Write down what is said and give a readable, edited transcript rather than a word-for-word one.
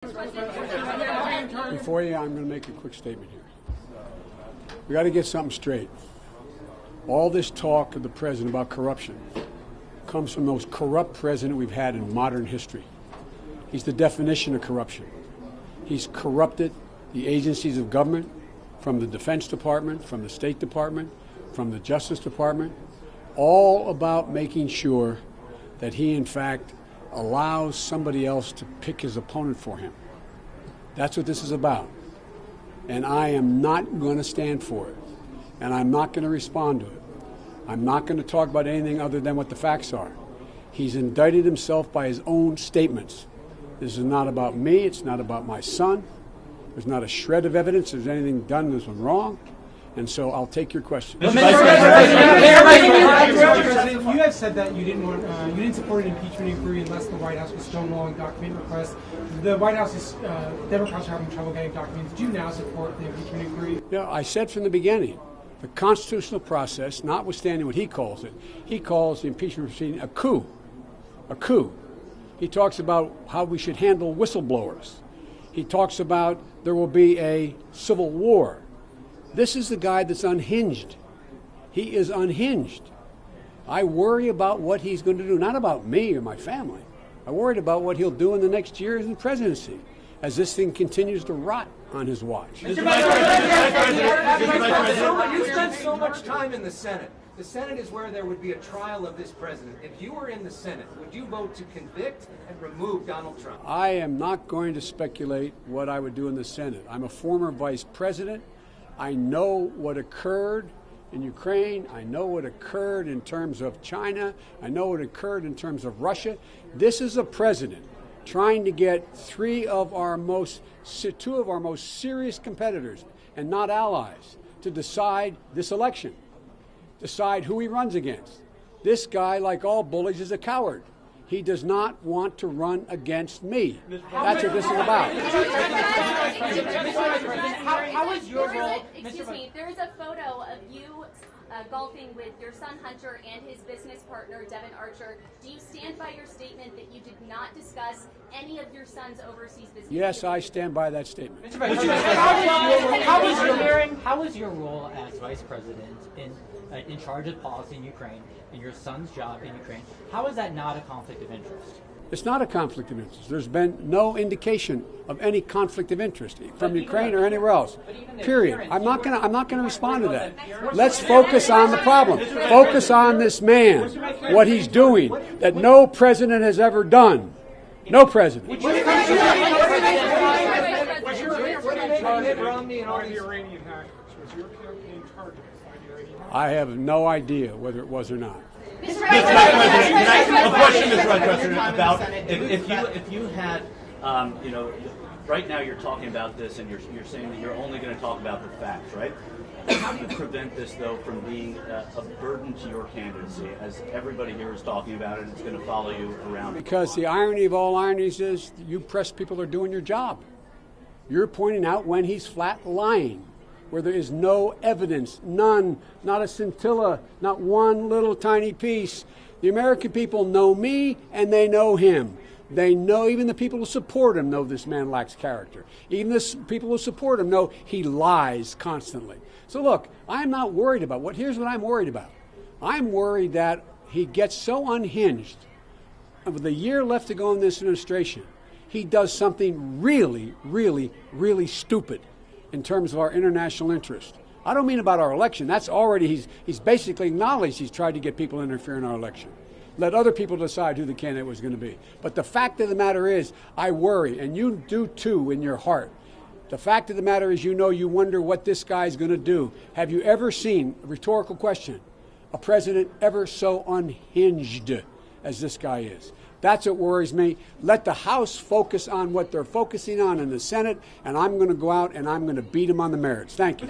Before you, I'm going to make a quick statement here. We got to get something straight. All this talk of the president about corruption comes from the most corrupt president we've had in modern history. He's the definition of corruption. He's corrupted the agencies of government, from the Defense Department, from the State Department, from the Justice Department, all about making sure that he, in fact, allows somebody else to pick his opponent for him. That's what this is about. And I am not going to stand for it. And I'm not going to respond to it. I'm not going to talk about anything other than what the facts are. He's indicted himself by his own statements. This is not about me. It's not about my son. There's not a shred of evidence there's anything done that's wrong. And so I'll take your question. You have said that you didn't support an impeachment inquiry unless the White House was stonewalling document requests. The White House is Democrats are having trouble getting documents. Do you now support the impeachment inquiry? Yeah, I said from the beginning, the constitutional process, notwithstanding what he calls it, he calls the impeachment proceeding a coup. A coup. He talks about how we should handle whistleblowers. He talks about there will be a civil war. This is the guy that's unhinged. He is unhinged. I worry about what he's going to do, not about me or my family. I worried about what he'll do in the next years in the presidency as this thing continues to rot on his watch. You spent so much time in the Senate. The Senate is where there would be a trial of this president. If you were in the Senate, would you vote to convict and remove Donald Trump? I am not going to speculate what I would do in the Senate. I'm a former vice president. I know what occurred in Ukraine. I know what occurred in terms of China. I know what occurred in terms of Russia. This is a president trying to get two of our most serious competitors and not allies to decide this election, decide who he runs against. This guy, like all bullies, is a coward. He does not want to run against me. That's what this is about. How is your role? Excuse me, there is a photo of you golfing with your son Hunter and his business partner Devin Archer. Do you stand by your statement that you did not discuss any of your son's overseas business? Yes, I stand by that statement. How was your role as vice president in charge of policy in Ukraine, in your son's job in Ukraine? How is that not a conflict of interest? It's not a conflict of interest. There's been no indication of any conflict of interest from Ukraine or anywhere else. Period. I'm not going to respond to that. Let's focus on the problem. Focus on this man, what he's doing that no president has ever done. No president. I have no idea whether it was or not. A question, Mr. Vice President, about if you had, right now you're talking about this and you're saying that you're only going to talk about the facts, right? How do you prevent this, though, from being a burden to your candidacy, as everybody here is talking about it and it's going to follow you around? Because the irony of all ironies is you press people are doing your job. You're pointing out when he's flat lying, where there is no evidence, none, not a scintilla, not one little tiny piece. The American people know me and they know him. They know, even the people who support him know this man lacks character. Even the people who support him know he lies constantly. So look, I'm not worried about here's what I'm worried about. I'm worried that he gets so unhinged, and with a year left to go in this administration, he does something really, really, really stupid in terms of our international interest. I don't mean about our election. That's already, he's basically acknowledged he's tried to get people to interfere in our election. Let other people decide who the candidate was going to be. But the fact of the matter is, I worry, and you do too in your heart. The fact of the matter is, you wonder what this guy's going to do. Have you ever seen, a rhetorical question, a president ever so unhinged as this guy is? That's what worries me. Let the House focus on what they're focusing on in the Senate, and I'm going to go out and I'm going to beat them on the merits. Thank you.